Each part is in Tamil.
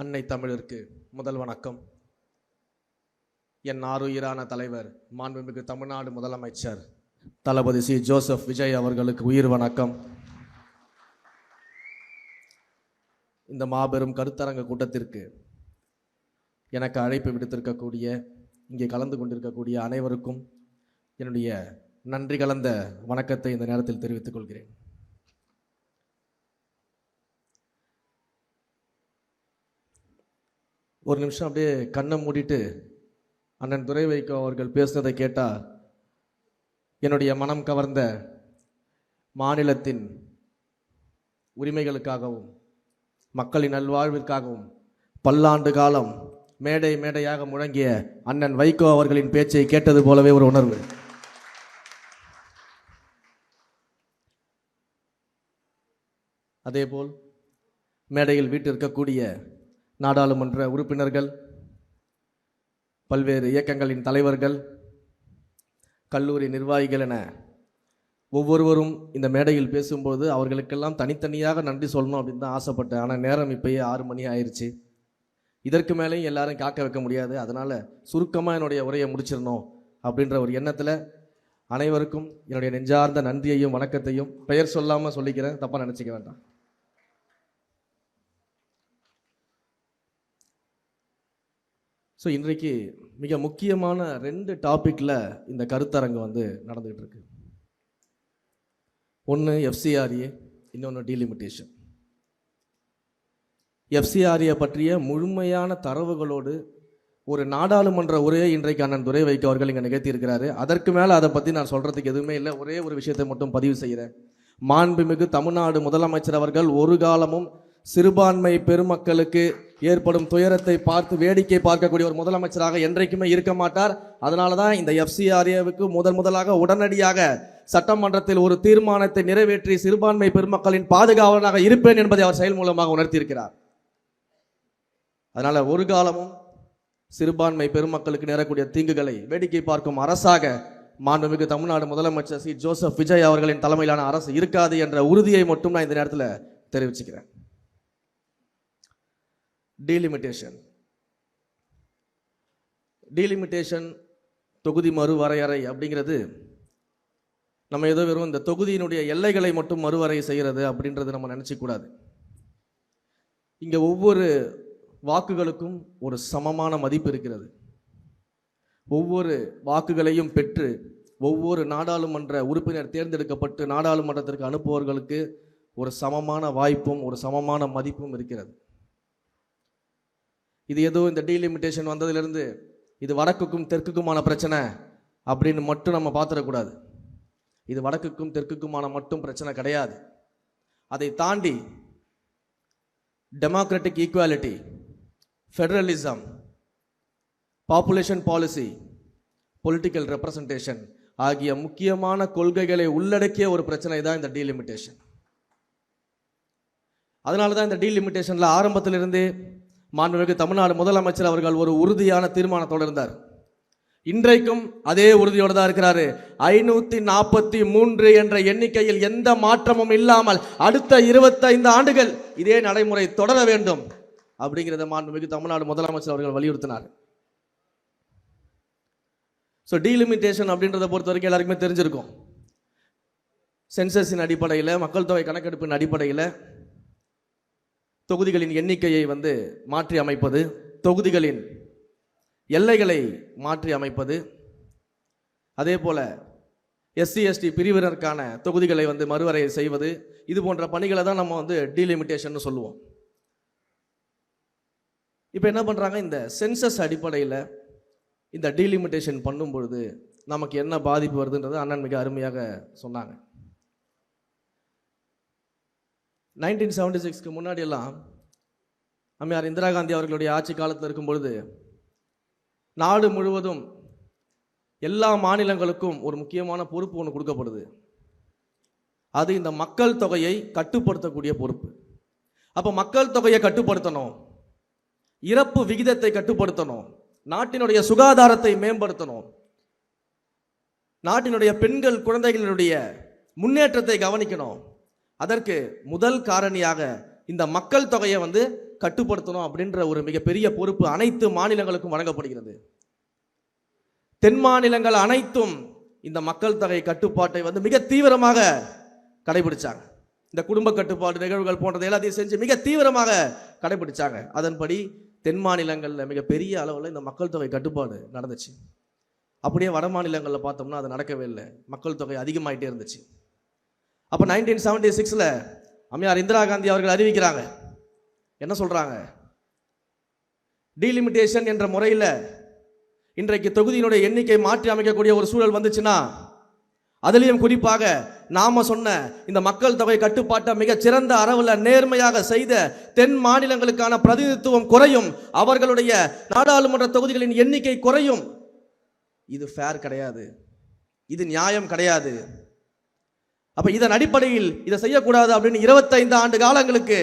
அன்னை தமிழிற்கு முதல் வணக்கம். என் ஆருயிரான தலைவர் மாண்புமிகு தமிழ்நாடு முதலமைச்சர் தளபதி சி ஜோசப் விஜய் அவர்களுக்கு உயிர் வணக்கம். இந்த மாபெரும் கருத்தரங்க கூட்டத்திற்கு எனக்கு அழைப்பு விடுத்திருக்கக்கூடிய, இங்கே கலந்து கொண்டிருக்கக்கூடிய அனைவருக்கும் என்னுடைய நன்றி கலந்த வணக்கத்தை இந்த நேரத்தில் தெரிவித்துக் கொள்கிறேன். ஒரு நிமிஷம் அப்படியே கண்ணை மூடிட்டு அண்ணன் துரை வைகோ அவர்கள் பேசுனதை கேட்டால் என்னுடைய மனம் கவர்ந்த மாநிலத்தின் உரிமைகளுக்காகவும் மக்களின் நல்வாழ்விற்காகவும் பல்லாண்டு காலம் மேடை மேடையாக முழங்கிய அண்ணன் வைகோ அவர்களின் பேச்சை கேட்டது போலவே ஒரு உணர்வு. அதேபோல் மேடையில் வீட்டிற்கக்கூடிய நாடாளுமன்ற உறுப்பினர்கள், பல்வேறு இயக்கங்களின் தலைவர்கள், கல்லூரி நிர்வாகிகள் என ஒவ்வொருவரும் இந்த மேடையில் பேசும்போது அவர்களுக்கெல்லாம் தனித்தனியாக நன்றி சொல்லணும் அப்படின்னு தான் ஆசைப்பட்டேன். ஆனால் நேரம் இப்போயே 6 மணி ஆயிடுச்சு. இதற்கு மேலேயும் எல்லாரும் காக்க வைக்க முடியாது. அதனால் சுருக்கமாக என்னுடைய உரையை முடிச்சிடணும் அப்படின்ற ஒரு எண்ணத்தில் அனைவருக்கும் என்னுடைய நெஞ்சார்ந்த நன்றியையும் வணக்கத்தையும் பெயர் சொல்லாமல் சொல்லிக்கிறேன், தப்பாக நினச்சிக்க வேண்டாம். ஸோ இன்றைக்கு மிக முக்கியமான 2 டாப்பிக்கில் இந்த கருத்தரங்கு நடந்துகிட்டு இருக்கு. ஒன்று எஃப்சிஆர்ஏ, இன்னொன்று டீலிமிட்டேஷன். எஃப்சிஆர்ஏ பற்றிய முழுமையான தரவுகளோடு ஒரு நாடாளுமன்ற உரையை இன்றைக்கு அண்ணன் துரை வைகோ அவர்கள் இங்கே நிகழ்த்தியிருக்கிறாரு. அதற்கு மேலே அதை பற்றி நான் சொல்கிறதுக்கு எதுவுமே இல்லை. ஒரே ஒரு விஷயத்தை மட்டும் பதிவு செய்கிறேன். மாண்புமிகு தமிழ்நாடு முதலமைச்சர் அவர்கள் ஒரு காலமும் சிறுபான்மை பெருமக்களுக்கு ஏற்படும் துயரத்தை பார்த்து வேடிக்கை பார்க்கக்கூடிய ஒரு முதலமைச்சராக என்றைக்குமே இருக்க மாட்டார். அதனால தான் இந்த எஃப்சிஆர்ஏவுக்கு முதலாக உடனடியாக சட்டமன்றத்தில் ஒரு தீர்மானத்தை நிறைவேற்றி சிறுபான்மை பெருமக்களின் பாதுகாவலனாக இருப்பேன் என்பதை அவர் செயல் மூலமாக உணர்த்தியிருக்கிறார். அதனால ஒரு காலமும் சிறுபான்மை பெருமக்களுக்கு நேரக்கூடிய தீங்குகளை வேடிக்கை பார்க்கும் அரசாக மாண்புமிகு தமிழ்நாடு முதலமைச்சர் சி ஜோசப் விஜய் அவர்களின் தலைமையிலான அரசு இருக்காது என்ற உறுதியை மட்டும் நான் இந்த நேரத்தில் தெரிவிச்சுக்கிறேன். டீலிமிட்டேஷன் தொகுதி மறுவரையறை அப்படிங்கிறது நம்ம ஏதோ வெறும் இந்த தொகுதியினுடைய எல்லைகளை மட்டும் மறுவரை செய்கிறது அப்படின்றது நம்ம நினைச்சக்கூடாது. இங்கே ஒவ்வொரு வாக்குகளுக்கும் ஒரு சமமான மதிப்பு இருக்கிறது. ஒவ்வொரு வாக்குகளையும் பெற்று ஒவ்வொரு நாடாளுமன்ற உறுப்பினர் தேர்ந்தெடுக்கப்பட்டு நாடாளுமன்றத்திற்கு அனுப்புபவர்களுக்கு ஒரு சமமான வாய்ப்பும் ஒரு சமமான மதிப்பும் இருக்கிறது. இது ஏதோ இந்த டீலிமிட்டேஷன் வந்ததிலிருந்து இது வடக்குக்கும் தெற்குக்குமான பிரச்சனை அப்படின்னு மட்டும் நம்ம பார்த்துடக்கூடாது. இது வடக்குக்கும் தெற்குக்குமான மட்டும் பிரச்சனை கிடையாது. அதை தாண்டி democratic equality, federalism, population policy, political representation ஆகிய முக்கியமான கொள்கைகளை உள்ளடக்கிய ஒரு பிரச்சனை தான் இந்த டீலிமிட்டேஷன். அதனால தான் இந்த டீலிமிட்டேஷனில் ஆரம்பத்திலிருந்தே மாண்புமிகு தமிழ்நாடு முதலமைச்சர் அவர்கள் ஒரு உறுதியான தீர்மானத்தோடு இருந்தார். இன்றைக்கும் அதே உறுதியோடு தான் இருக்கிறாரு. 543 என்ற எண்ணிக்கையில் எந்த மாற்றமும் இல்லாமல் அடுத்த 25 ஆண்டுகள் இதே நடைமுறை தொடர வேண்டும் அப்படிங்கிறத மாண்புமிகு தமிழ்நாடு முதலமைச்சர் அவர்கள் வலியுறுத்தினார். ஸோ டீலிமிட்டேஷன் அப்படின்றத பொறுத்த வரைக்கும் எல்லாருக்குமே தெரிஞ்சிருக்கும். சென்சஸின் அடிப்படையில், மக்கள் தொகை கணக்கெடுப்பின் அடிப்படையில் தொகுதிகளின் எண்ணிக்கையை மாற்றி அமைப்பது, தொகுதிகளின் எல்லைகளை மாற்றி அமைப்பது, அதே போல எஸ்சி எஸ்டி பிரிவினருக்கான தொகுதிகளை மறுவரை செய்வது, இது போன்ற பணிகளை தான் நம்ம டீலிமிட்டேஷன் சொல்லுவோம். இப்போ என்ன பண்ணுறாங்க, இந்த சென்சஸ் அடிப்படையில் இந்த டீலிமிட்டேஷன் பண்ணும் பொழுது நமக்கு என்ன பாதிப்பு வருதுன்றது அண்ணன் மிக அருமையாக சொன்னாங்க. 1976க்கு முன்னாடியெல்லாம் அம்மையார் இந்திரா காந்தி அவர்களுடைய ஆட்சி காலத்தில் இருக்கும் பொழுது நாடு முழுவதும் எல்லா மாநிலங்களுக்கும் ஒரு முக்கியமான பொறுப்பு ஒன்று கொடுக்கப்படுது. அது இந்த மக்கள் தொகையை கட்டுப்படுத்தக்கூடிய பொறுப்பு. அப்போ மக்கள் தொகையை கட்டுப்படுத்தணும், இறப்பு விகிதத்தை கட்டுப்படுத்தணும், நாட்டினுடைய சுகாதாரத்தை மேம்படுத்தணும், நாட்டினுடைய பெண்கள் குழந்தைகளுடைய முன்னேற்றத்தை கவனிக்கணும். அதற்கு முதல் காரணியாக இந்த மக்கள் தொகையை கட்டுப்படுத்தணும் அப்படின்ற ஒரு மிகப்பெரிய பொறுப்பு அனைத்து மாநிலங்களுக்கும் வழங்கப்படுகிறது. தென் மாநிலங்கள் அனைத்தும் இந்த மக்கள் தொகை கட்டுப்பாட்டை மிக தீவிரமாக கடைபிடிச்சாங்க. இந்த குடும்ப கட்டுப்பாடு நிகழ்வுகள் போன்றதை எல்லாத்தையும் செஞ்சு மிக தீவிரமாக கடைபிடிச்சாங்க. அதன்படி தென் மாநிலங்களில் மிகப்பெரிய அளவில் இந்த மக்கள் தொகை கட்டுப்பாடு நடந்துச்சு. அப்படியே வட மாநிலங்களில் பார்த்தோம்னா அது நடக்கவே இல்லை, மக்கள் தொகை அதிகமாகிட்டே இருந்துச்சு. அப்போ 1976 அம்மையார் இந்திரா காந்தி அவர்கள் அறிவிக்கிறாங்க. என்ன சொல்றாங்க? டீலிமிட்டேஷன் என்ற முறையில் இன்றைக்கு தொகுதியினுடைய எண்ணிக்கை மாற்றி அமைக்கக்கூடிய ஒரு சூழல் வந்துச்சுன்னா, அதிலையும் குறிப்பாக நாம சொன்ன இந்த மக்கள் தொகை கட்டுப்பாட்டை மிக சிறந்த அளவில் நேர்மையாக செய்த தென் மாநிலங்களுக்கான பிரதிநிதித்துவம் குறையும், அவர்களுடைய நாடாளுமன்ற தொகுதிகளின் எண்ணிக்கை குறையும். இது ஃபேர் கிடையாது, இது நியாயம் கிடையாது. அப்ப இதன் அடிப்படையில் இதை செய்யக்கூடாது அப்படின்னு 25 ஆண்டு காலங்களுக்கு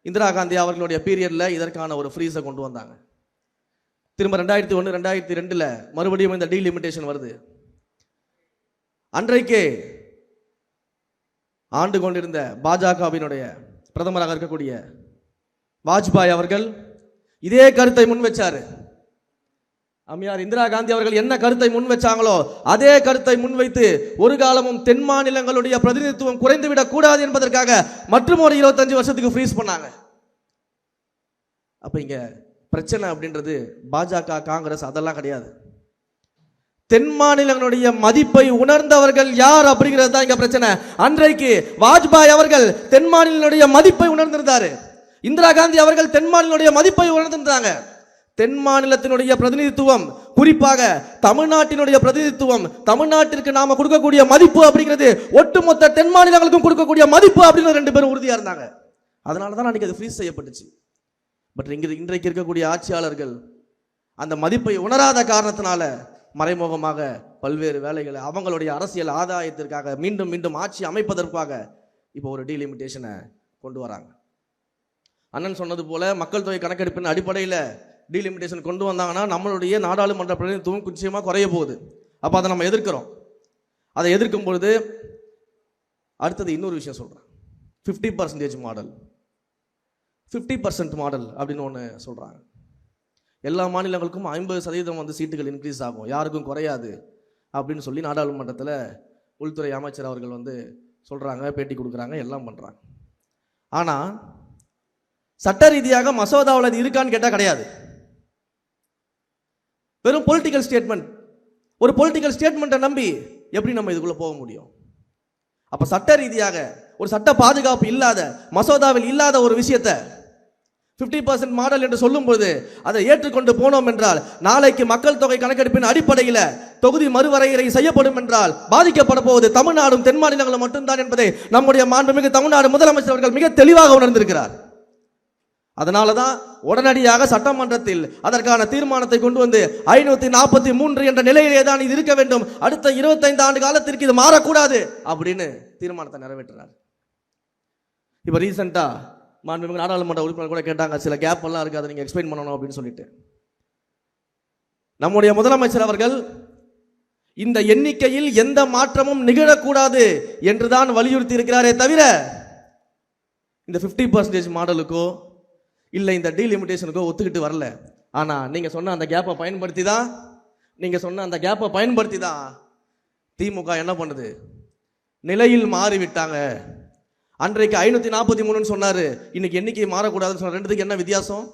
இந்திரா காந்தி அவர்களுடைய பீரியட்ல இதற்கான ஒரு ஃப்ரீஸை கொண்டு வந்தாங்க. திரும்ப 2001 2002 மறுபடியும் இந்த டீலிமிட்டேஷன் வருது. அன்றைக்கே ஆண்டு கொண்டிருந்த பாஜகவினுடைய பிரதமராக இருக்கக்கூடிய வாஜ்பாய் அவர்கள் இதே கருத்தை முன் வச்சாரு. அம்மையார் இந்திரா காந்தி அவர்கள் என்ன கருத்தை முன் வச்சாங்களோ அதே கருத்தை முன்வைத்து ஒரு காலமும் தென் மாநிலங்களுடைய பிரதிநிதித்துவம் குறைந்துவிடக் கூடாது என்பதற்காக மற்றும் ஒரு 25 வருஷத்துக்கு ஃப்ரீஸ் பண்ணாங்க. அப்ப இங்க பிரச்சனை அப்படின்றது பாஜக காங்கிரஸ் அதெல்லாம் கிடையாது. தென் மாநிலங்களுடைய மதிப்பை உணர்ந்தவர்கள் யார் அப்படிங்கிறது தான் இங்க பிரச்சனை. அன்றைக்கு வாஜ்பாய் அவர்கள் தென் மாநிலங்களுடைய மதிப்பை உணர்ந்திருந்தாரு, இந்திரா காந்தி அவர்கள் தென் மாநிலங்களுடைய மதிப்பை உணர்ந்திருந்தாங்க. தென் மாநிலத்தினுடைய பிரதிநிதித்துவம், குறிப்பாக தமிழ்நாட்டினுடைய பிரதிநிதித்துவம், தமிழ்நாட்டிற்கு நாம கொடுக்கக்கூடிய மதிப்பு அப்படிங்கிறது ஒட்டுமொத்த தென் மாநிலங்களுக்கும் கொடுக்கக்கூடிய மதிப்பு அப்படின்னு 2 பேரும் உறுதியா இருந்தாங்க. அதனால தான் அன்னைக்கு அது ஃப்ரீஸ் செய்யப்பட்டுச்சு. பட் இன்றைக்கு இருக்கக்கூடிய ஆட்சியாளர்கள் அந்த மதிப்பை உணராத காரணத்தினால மறைமுகமாக பல்வேறு வேலைகளை அவங்களுடைய அரசியல் ஆதாயத்திற்காக மீண்டும் மீண்டும் ஆட்சி அமைப்பதற்காக இப்போ ஒரு டீலிமிட்டேஷனை கொண்டு வராங்க. அண்ணன் சொன்னது போல மக்கள் தொகை கணக்கெடுப்பின் அடிப்படையில் டீலிமிட்டேஷன் கொண்டு வந்தாங்கன்னா நம்மளுடைய நாடாளுமன்ற பிரதிநிதித்துவம் நிச்சயமாக குறைய போகுது. அப்போ அதை நம்ம எதிர்க்கிறோம். அதை எதிர்க்கும் பொழுது அடுத்தது இன்னொரு விஷயம் சொல்கிறேன். 50% மாடல், 50% மாடல் அப்படின்னு ஒன்று சொல்கிறாங்க. எல்லா மாநிலங்களுக்கும் 50% சீட்டுகள் இன்க்ரீஸ் ஆகும், யாருக்கும் குறையாது அப்படின்னு சொல்லி நாடாளுமன்றத்தில் உள்துறை அமைச்சர் அவர்கள் சொல்கிறாங்க, பேட்டி கொடுக்குறாங்க, எல்லாம் பண்ணுறாங்க. ஆனால் சட்ட ரீதியாக மசோதாவில் அது இருக்கான்னு கேட்டால் கிடையாது. வெறும் பொலிட்டிக்கல் ஸ்டேட்மெண்ட். ஒரு பொலிட்டிக்கல் ஸ்டேட்மெண்ட்டை நம்பி எப்படி நம்ம இதுக்குள்ளே போக முடியும்? அப்போ சட்ட ரீதியாக ஒரு சட்ட பாதுகாப்பு இல்லாத, மசோதாவில் இல்லாத ஒரு விஷயத்தை 50% மாடல் என்று சொல்லும்போது அதை ஏற்றுக்கொண்டு போனோம் என்றால் நாளைக்கு மக்கள் தொகை கணக்கெடுப்பின் அடிப்படையில் தொகுதி மறுவரையறை செய்யப்படும் என்றால் பாதிக்கப்பட போவது தமிழ்நாடும் தென் மாநிலங்களும் மட்டும்தான் என்பதை நம்முடைய மாண்புமிகு தமிழ்நாடு முதலமைச்சர் அவர்கள் மிக தெளிவாக உணர்ந்திருக்கிறார். அதனால தான் உடனடியாக சட்டமன்றத்தில் அதற்கான தீர்மானத்தை கொண்டு வந்து 543 என்ற நிலையிலே தான் இது இருக்க வேண்டும், அடுத்த 25 ஆண்டு காலத்திற்கு இது மாறக்கூடாது அப்படின்னு தீர்மானத்தை நிறைவேற்றினார். இப்போ ரீசெண்டா மாண்புமிகு நாடாளுமன்ற உறுப்பினர் கூட கேட்டாங்க, சில கேப் எல்லாம் இருக்கு, அதை நீங்க எக்ஸ்பிளைன் பண்ணணும் அப்படின்னு சொல்லிட்டு. நம்முடைய முதலமைச்சர் அவர்கள் இந்த எண்ணிக்கையில் எந்த மாற்றமும் நிகழக்கூடாது என்றுதான் வலியுறுத்தி இருக்கிறாரே தவிர இந்த 50% மாடலுக்கோ இல்ல இந்த டீலிமிட்டேஷனுக்கோ ஒத்துக்கிட்டு வரல. ஆனா நீங்க சொன்ன அந்த கேப்பை பயன்படுத்தி தான் திமுக என்ன பண்ணுது, நிலையில் மாறிவிட்டாங்க. அன்றைக்கு 543 சொன்னாரு, இன்னைக்கு எண்ணிக்கை மாறக்கூடாதுன்னு சொன்ன. ரெண்டுத்துக்கு என்ன வித்தியாசம்?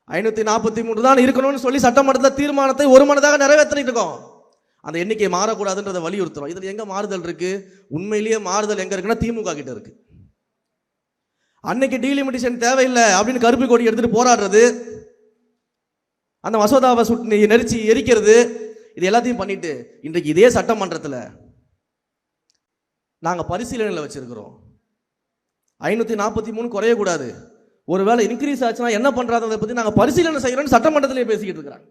543 தான் இருக்கணும்னு சொல்லி சட்டமன்றத்தில் தீர்மானத்தை ஒருமனதாக நிறைவேற்றிட்டு இருக்கோம். அந்த எண்ணிக்கை மாறக்கூடாதுன்றதை வலியுறுத்துறோம். இதுல எங்க மாறுதல் இருக்கு? உண்மையிலேயே மாறுதல் எங்க இருக்குன்னா திமுக கிட்ட இருக்கு. அன்னைக்கு டீலிமிட்டேஷன் தேவையில்லை அப்படின்னு கருப்பு கொடி எடுத்துட்டு போராடுறது, அந்த மசோதாவை நெரிச்சி எரிக்கிறது, இது எல்லாத்தையும் பண்ணிட்டு இன்றைக்கு இதே சட்டமன்றத்தில் நாங்க பரிசீலனையில் வச்சிருக்கிறோம். 543 குறையக்கூடாது, ஒருவேளை இன்க்ரீஸ் ஆச்சுன்னா என்ன பண்றதை பத்தி நாங்க பரிசீலனை செய்யறோம்னு சட்டமன்றத்திலே பேசிக்கிட்டு இருக்கிறாங்க.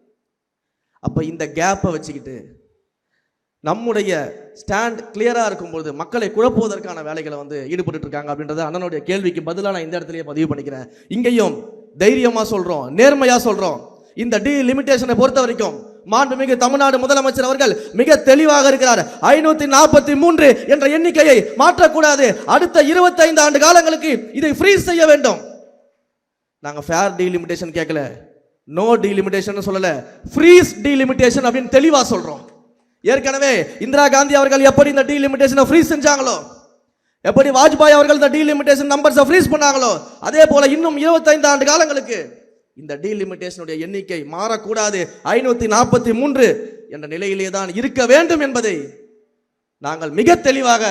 அப்ப இந்த கேப்பை வச்சுக்கிட்டு நம்முடைய ஸ்டாண்ட் கிளியரா இருக்கும்போது மக்களை குழப்புவதற்கான வேலைகளை ஈடுபட்டு இருக்காங்க அப்படின்றத அண்ணனுடைய கேள்விக்கு பதிலாக நான் இந்த இடத்துலயே பதிவு பண்ணிக்கிறேன். இங்கேயும் தைரியமா சொல்றோம், நேர்மையா சொல்றோம். இந்த டீலிமிட்டேஷனை பொறுத்த வரைக்கும் மாண்புமிகு தமிழ்நாடு முதலமைச்சர் அவர்கள் மிக தெளிவாக இருக்கிறார். 543 என்ற எண்ணிக்கையை மாற்றக்கூடாது. அடுத்த 25 ஆண்டு காலங்களுக்கு இதை ஃப்ரீஸ் செய்ய வேண்டும். நாங்கள் ஃபேர் டீலிமிட்டேஷன் கேட்கல, நோ டீலிமிட்டேஷன் சொல்லல, ஃப்ரீஸ் டீலிமிட்டேஷன் அப்படின்னு தெளிவாக சொல்றோம். ஏற்கனவே இந்திரா காந்தி அவர்கள் எப்படி இந்த டீலிமிட்டேஷனை ஃப்ரீஸ் செஞ்சாங்களோ, எப்படி வாஜ்பாய் அவர்கள் இந்த டீலிமிட்டேஷன் நம்பர்ஸை ஃப்ரீஸ் பண்ணாங்களோ, அதே போல இன்னும் 25 ஆண்டு காலங்களுக்கு இந்த டீலிமிட்டேஷனுடைய எண்ணிக்கை மாறக்கூடாது, 543 என்ற நிலையிலே தான் இருக்க வேண்டும் என்பதை நாங்கள் மிக தெளிவாக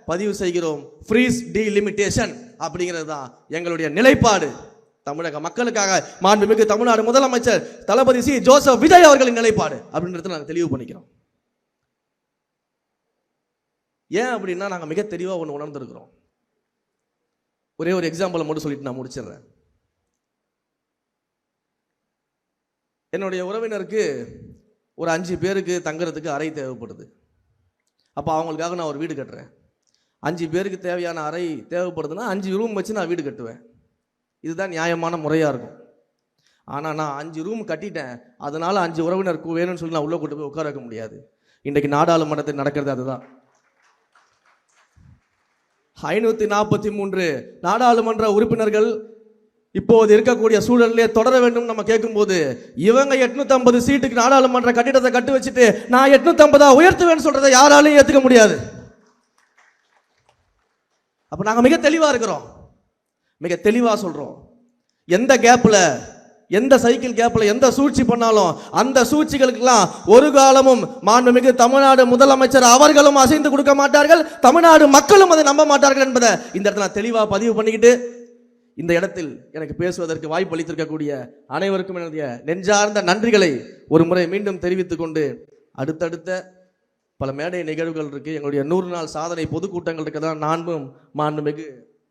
பதிவு செய்கிறோம். ஃப்ரீஸ் டீலிமிட்டேஷன் அப்படிங்கிறது தான் எங்களுடைய நிலைப்பாடு. தமிழக மக்களுக்காக மாண்புமிகு தமிழ்நாடு முதலமைச்சர் தளபதி சி ஜோசப் விஜய் அவர்களின் நிலைப்பாடு அப்படின்றத நாங்கள் தெளிவு பண்ணிக்கிறோம். ஏன் அப்படின்னா நாங்கள் மிக தெளிவாக ஒன்று உணர்ந்திருக்கிறோம். ஒரே ஒரு எக்ஸாம்பிளை மட்டும் சொல்லிட்டு நான் முடிச்சிடுறேன். என்னுடைய உறவினருக்கு ஒரு 5 பேருக்கு தங்குறதுக்கு அறை தேவைப்படுது. அப்போ அவங்களுக்காக நான் ஒரு வீடு கட்டுறேன். 5 பேருக்கு தேவையான அறை தேவைப்படுதுன்னா 5 ரூம் வச்சு நான் வீடு கட்டுவேன். இதுதான் நியாயமான முறையாக இருக்கும். ஆனால் நான் 5 ரூம் கட்டிட்டேன், அதனால 5 உறவினருக்கு வேணும்னு சொல்லி நான் உள்ளே கூட்டு போய் உட்கார வைக்க முடியாது. இன்றைக்கு நாடாளுமன்றத்தில் நடக்கிறது அதுதான். 543 நாடாளுமன்ற உறுப்பினர்கள் இப்போது இருக்கக்கூடிய சூழலிலே தொடர வேண்டும் நம்ம கேட்கும்போது, இவங்க 850 சீட்டுக்கு நாடாளுமன்ற கட்டிடத்தை கட்டி வச்சுட்டு நான் 850 உயர்த்துவேன்னு சொல்றதை யாராலையும் ஏற்றுக்க முடியாது. அப்ப நாங்க மிக தெளிவா இருக்கிறோம், மிக தெளிவா சொல்றோம். எந்த கேப்ல, எந்த சைக்கிள் கேப்ல எந்த சூழ்ச்சி பண்ணாலும் அந்த சூழ்ச்சிகளுக்கெல்லாம் ஒரு காலமும் மாண்புமிகு தமிழ்நாடு முதலமைச்சர் அவர்களும் அசைந்து கொடுக்க மாட்டார்கள், தமிழ்நாடு மக்களும் அதை நம்ப மாட்டார்கள் என்பதை இந்த இடத்துல தெளிவா பதிவு பண்ணிக்கிட்டு, இந்த இடத்தில் எனக்கு பேசுவதற்கு வாய்ப்பு அளித்திருக்கக்கூடிய அனைவருக்கும் என்னுடைய நெஞ்சார்ந்த நன்றிகளை ஒரு முறை மீண்டும் தெரிவித்துக் கொண்டு, அடுத்தடுத்த பல மேடை நிகழ்வுகள் இருக்கு, எங்களுடைய 100 நாள் சாதனை பொதுக்கூட்டங்கள் இருக்கதான் நானும் மாண்புமிகு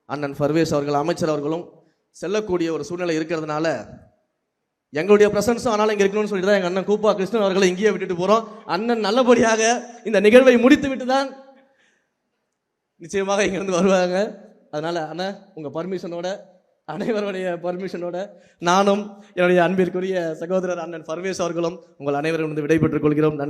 அண்ணன் பர்வேஸ் அவர்கள் அமைச்சர் அவர்களும் செல்லக்கூடிய ஒரு சூழ்நிலை இருக்கிறதுனால எங்களுடைய பிரசன்ஸும் அதனால இங்கே இருக்கணும்னு சொல்லிட்டு தான் எங்கள் அண்ணன் கூப்பா கிருஷ்ணன் அவர்களை இங்கேயே விட்டுட்டு போகிறோம். அண்ணன் நல்லபடியாக இந்த நிகழ்வை முடித்து விட்டு தான் நிச்சயமாக இங்கேருந்து வருவாங்க. அதனால் அண்ணன் உங்கள் பர்மிஷனோட, அனைவருடைய பர்மிஷனோட நானும் என்னுடைய அன்பிற்குரிய சகோதரர் அண்ணன் பர்வேஸ் அவர்களும் உங்கள் அனைவரும் விடைபெற்றுக் கொள்கிறோம். நன்றி.